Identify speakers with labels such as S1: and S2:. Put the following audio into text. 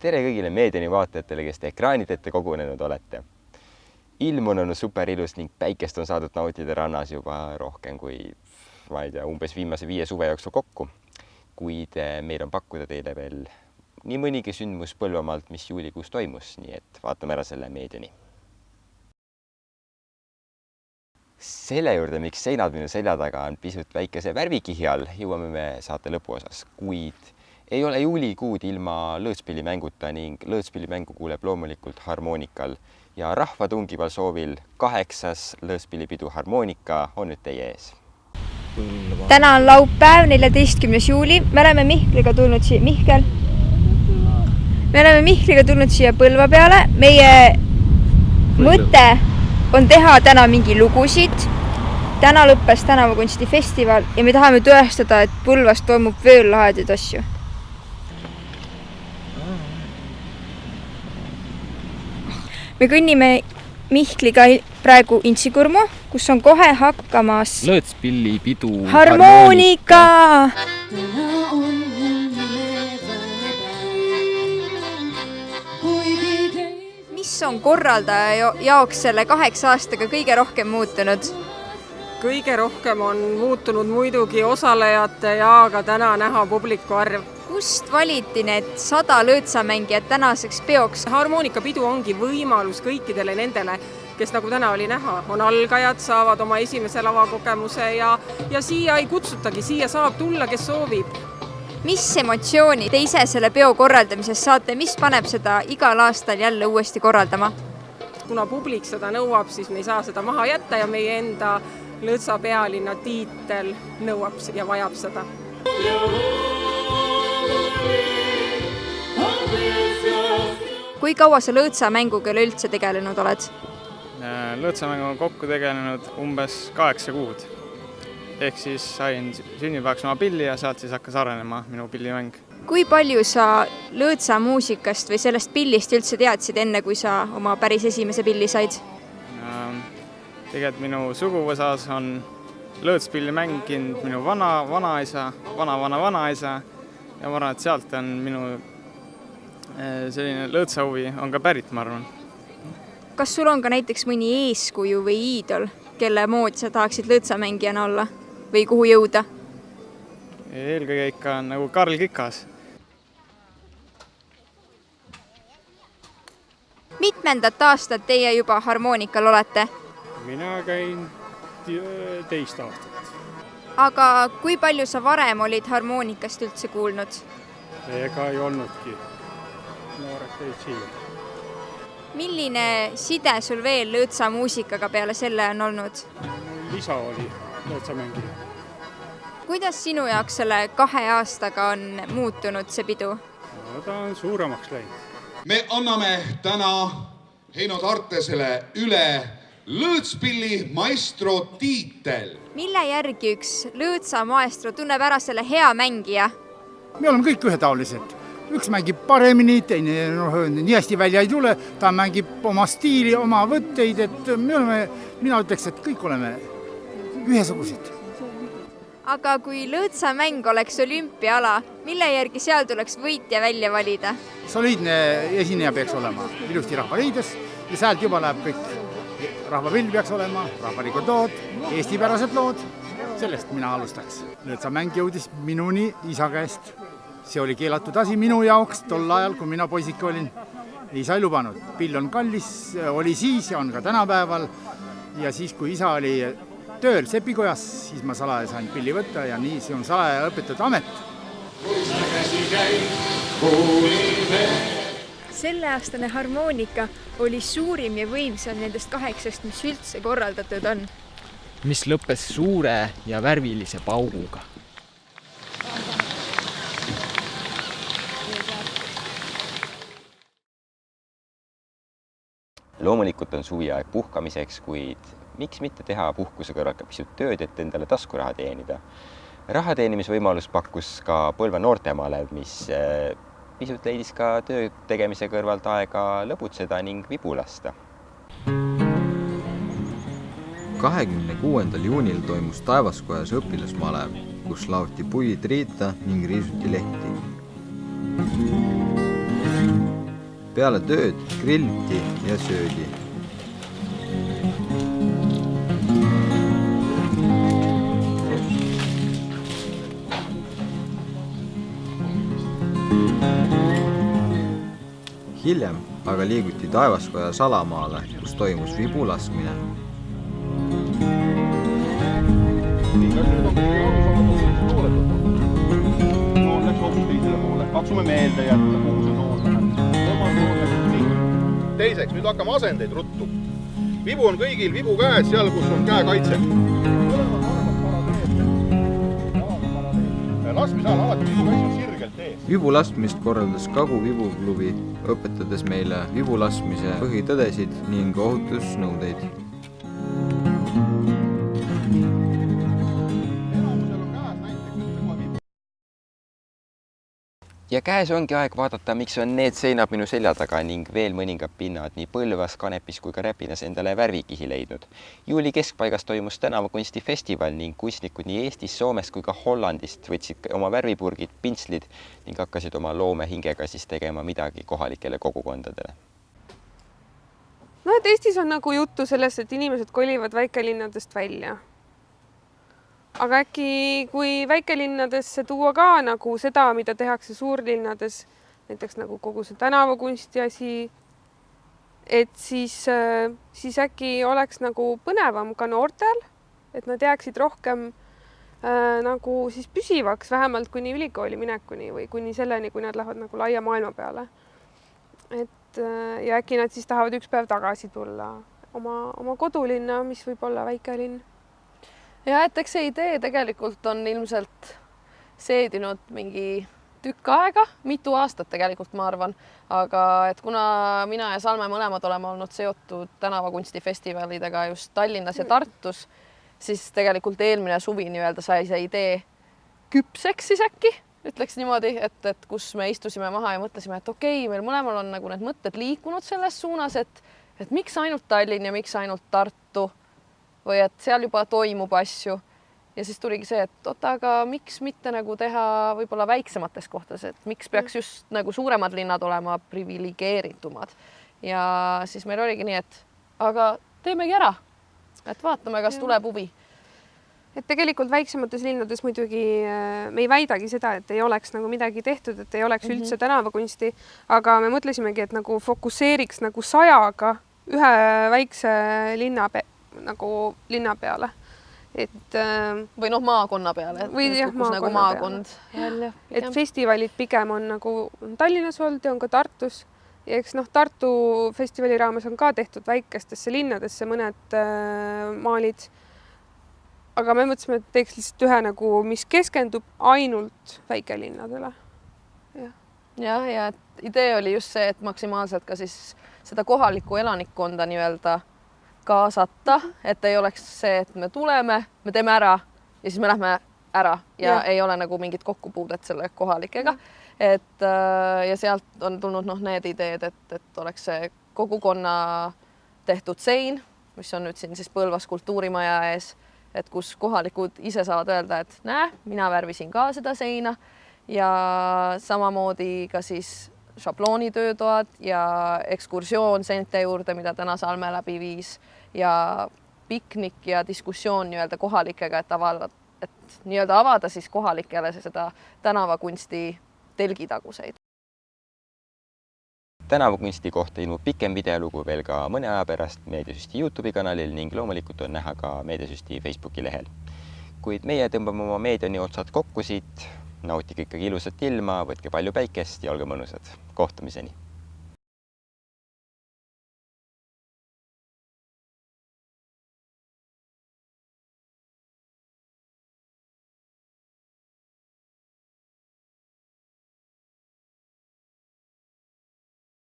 S1: Tere kõigile Meediani vaatajatele, kes te ekraanid ette kogunenud olete. Ilm on olnud super ilus ning päikest on saadud nautida rannas juba rohkem kui, umbes viimase 5 suve jooksul kokku. Kuid meil on pakkuda teile veel nii mõnigi sündmus Põlvamaalt, mis juulikuus toimus, nii et vaatame ära selle Meediani. Selle juurde, miks seinad minu selja taga on pisut väikese värvikihi all, jõuame me saate lõpuosas, kuid ei ole juulikuud ilma lõõtspillimänguta ning lõõtspillimängu kuuleb loomulikult harmoonikal ja rahva tungival soovil 8. lõõtspillipidu Harmoonika on nüüd teie ees.
S2: Täna on laupäev, 14. juuli. Me oleme Mihkliga tulnud siia Põlva peale. Meie mõte on teha täna mingi lugusid. Täna lõppes tänavakunstifestival ja me tahame tõestada, et Põlvas toimub veel lahedaid asju. Me kõnnime Mihkliga praegu Intsikurmu, kus on kohe hakkamas
S3: lõõtspillipidu
S2: Harmoonika! Mis on korraldaja jaoks selle 8 aastaga kõige rohkem muutunud?
S4: Kõige rohkem on muutunud muidugi osalejate ja ka täna näha publiku arv.
S2: Kust valiti need 100 lõõtsamängijat tänaseks peoks?
S4: Harmoonikapidu ongi võimalus kõikidele nendele, kes nagu täna oli näha, on algajad, saavad oma esimese lavakogemuse ja siia ei kutsutagi, siia saab tulla, kes soovib.
S2: Mis emotsiooni te ise selle peo korraldamises saate, mis paneb seda igal aastal jälle uuesti korraldama?
S4: Kuna publik seda nõuab, siis me ei saa seda maha jätta ja meie enda lõõtsa pealinna tiitel nõuab ja vajab seda.
S2: Kui kaua sa lõõtsamänguga üldse tegelenud oled?
S3: Lõõtsamänguga kokku tegelenud umbes 8 kuud. Ehk siis sain sünnipäevaks oma pilli ja sealt siis hakkas arenema minu pillimäng.
S2: Kui palju sa lõõtsamuusikast või sellest pillist üldse teadsid enne, kui sa oma päris esimese pilli said?
S3: Tegelikult minu suguvõsas on lõõtspilli mänginud minu vanaisa ja ma arvan, et sealt on minu selline lõõtsahuvi on ka pärit, ma arvan.
S2: Kas sul on ka näiteks mõni eeskuju või iidol, kelle moodi sa tahaksid lõõtsamängijana olla või kuhu jõuda?
S3: Eelkõige ikka nagu Karl Kikas.
S2: Mitmendat aastat teie juba harmoonikal olete?
S5: Mina käin 2 aastat.
S2: Aga kui palju sa varem olid harmoonikast üldse kuulnud?
S5: Ega ei olnudki. Noored teid siia.
S2: Milline side sul veel lõõtsamuusikaga peale selle on olnud?
S5: Lisa oli lõõtsamängija.
S2: Kuidas sinu jaoks selle 2 aastaga on muutunud see pidu?
S5: No, ta on suuremaks läinud.
S6: Me anname täna Heino Tartesele üle lõõtspilli maestro tiitel.
S2: Mille järgi üks lõõtsamaestro tunneb ära selle hea mängija?
S7: Me oleme kõik ühetaolised. Üks mängib paremini, teine nii hästi välja ei tule, ta mängib oma stiili, oma võtteid, et mina ütleks, et kõik oleme ühesugused.
S2: Aga kui lõõtsamäng oleks olümpiaala, mille järgi seal tuleks võitja välja valida?
S7: Soliidne esineja peaks olema, ilusti rahvariides ja sealt juba läheb kõik. Rahvapill peaks olema, rahvalikud lood, eestipärased lood. Sellest mina alustaks. Lõõtsamäng jõudis minuni isa käest. See oli keelatud asi minu jaoks tol ajal, kui mina poisike olin. Isa ei lubanud. Pill on kallis, oli siis ja on ka tänapäeval. Ja siis, kui isa oli tööl sepikojas, siis ma salaja sain pilli võtta ja nii see on salaja õpetatud amet.
S2: Selleaastane harmoonika oli suurim ja võimsam nendest 8, mis üldse korraldatud on.
S3: Mis lõppes suure ja värvilise pauguga.
S1: Loomulikult on suviaeg puhkamiseks, kuid miks mitte teha puhkuse kõrval pisut tööd, et endale taskuraha teenida. Raha teenimisvõimalus pakkus ka Põlva noortemalev, mis pisut leidis ka töö tegemise kõrvalt aega lõbutseda ning vibu lasta.
S8: 26. juunil toimus Taevaskojas õpilasmalev, kus laoti puid riita ning riisuti lehti. peale tööd grilliti ja söödi. Hiljem aga liiguti Taevaskoja salamaale, kus toimus vibu laskmine.
S9: Katsume meelde jätta, kuhu see nool läheb. Teiseks, nüüd hakkame asendeid ruttu. Vibu on kõigil vibu käes, seal kus on käekaitse. Laskmise ajal alati vibu käis on sirgelt ees.
S8: Vibu laskmist korraldas Kagu vibuklubi, õpetades meile vibu laskmise põhitõdesid ning ohutusnõudeid.
S1: Ja käes ongi aeg vaadata, miks on need seinad minu selja taga ning veel mõningad pinnad nii Põlvas, Kanepis kui ka Räpinas endale värvikihi leidnud. Juuli keskpaigas toimus tänavakunstifestival ning kunstnikud nii Eestis, Soomest kui ka Hollandist võtsid oma värvipurgid, pintslid ning hakkasid oma loomehingega siis tegema midagi kohalikele kogukondadele.
S4: No, et Eestis on nagu juttu sellest, et inimesed kolivad väikelinnadest välja. Aga äkki kui väikelinnadesse tuua ka nagu seda, mida tehakse suurlinnades, näiteks nagu kogu see tänavakunsti asi, et siis äkki oleks nagu põnevam ka noortel, et nad jääksid rohkem nagu siis püsivaks, vähemalt kuni ülikooli minekuni või kuni selleni, kui nad lähevad nagu laia maailma peale. Ja äkki nad siis tahavad üks päev tagasi tulla oma kodulinna, mis võib olla väikelinn.
S10: Ja et eks see idee tegelikult on ilmselt seedinud mingi tükk aega, mitu aastat tegelikult ma arvan, aga et kuna mina ja Salme mõlemad oleme olnud seotud tänavakunstifestivalidega just Tallinnas ja Tartus, siis tegelikult eelmine suvi nii-öelda sai see idee küpseks siis äkki, ütleks niimoodi, et kus me istusime maha ja mõtlesime, et okei, meil mõlemal on nagu need mõtted liikunud selles suunas, et miks ainult Tallinn ja miks ainult Tartu või et seal juba toimub asju. Ja siis tuligi see, et aga miks mitte nagu teha võib-olla väiksemates kohtades, et miks peaks just nagu suuremad linnad olema privilegeeritumad. Ja siis meil oligi nii, et aga teemegi ära, et vaatame, kas tuleb huvi.
S4: Et tegelikult väiksemates linnades muidugi me ei väidagi seda, et ei oleks nagu midagi tehtud, et ei oleks üldse tänavakunsti, aga me mõtlesimegi, et nagu fokusseeriks nagu 100-ga ühe väikse linna peale.
S10: Või maakonna peale.
S4: Või jah, maakond. Et festivalid pigem on nagu Tallinnas olnud ja on ka Tartus. Ja eks Tartu festivali raames on ka tehtud väikestesse linnadesse mõned maalid. Aga me mõtlesime, et teeks lihtsalt ühe nagu, mis keskendub ainult väikelinnadele.
S10: Ja idee oli just see, et maksimaalselt ka siis seda kohalikku elanikkonda nii-öelda kaasata, et ei oleks see, et me tuleme, me teeme ära ja siis me lähme ära ja ei ole nagu mingit kokkupuudet selle kohalikega. Ja sealt on tulnud need ideed, et oleks see kogukonna tehtud sein, mis on nüüd siin siis Põlvas kultuurimaja ees, et kus kohalikud ise saavad öelda, et mina värvisin ka seda seina ja samamoodi ka siis šabloonitöötoad ja ekskursioon seinte juurde, mida täna Salme läbi viis ja piknik ja diskussioon nii-öelda kohalikega, et nii-öelda avada siis kohalikele seda tänavakunsti telgitaguseid.
S1: Tänavakunsti kohta ilmub pikem videolugu veel ka mõne aja pärast Meediasüsti YouTube'i kanalil ning loomulikult on näha ka Meediasüsti Facebooki lehel. Kuid meie tõmbame oma meediani otsad kokku siit, nautige ikkagi ilusat ilma, võtke palju päikest ja olge mõnusad. Kohtumiseni!